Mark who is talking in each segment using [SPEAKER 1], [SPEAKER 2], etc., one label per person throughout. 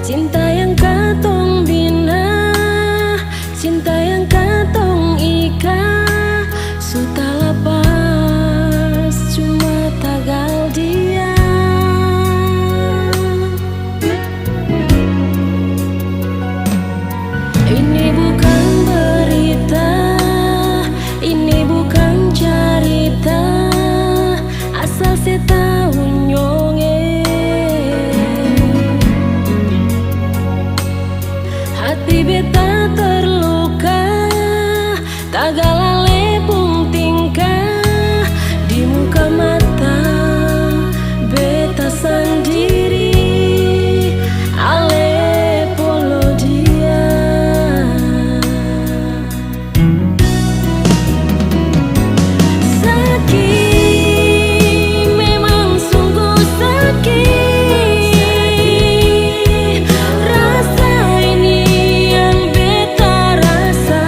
[SPEAKER 1] Cinta yang katong bina, cinta yang katong ika, sudah lepas cuma tagal dia. Ini bukan berita, ini bukan cerita, asal saya tahu nyonge. Hati beta terluka, tagalale pung tingkah di muka mata beta sendiri. Ale polo dia, sakit, memang sungguh sakit. Rasa ini yang beta rasa,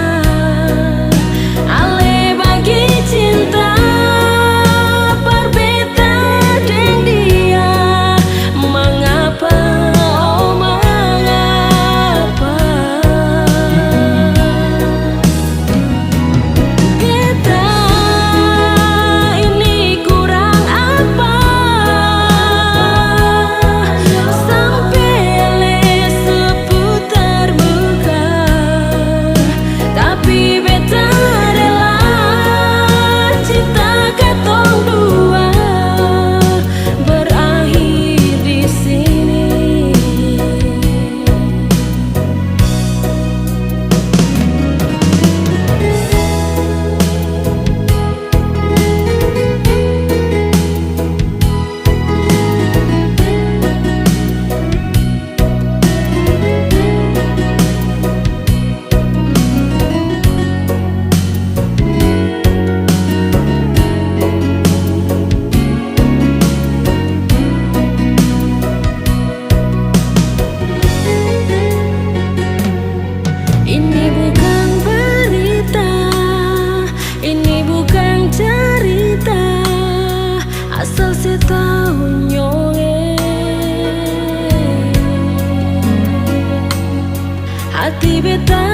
[SPEAKER 1] ale bagi cinta berbeda dengan dia. Mengapa, oh mengapa beta ini kurang apa, sampai le seputar muka, tapi beta rela cinta katong dua berakhir di sini. Ini bukan berita, ini bukan cerita, asal saya tahu nyonge. Hati beta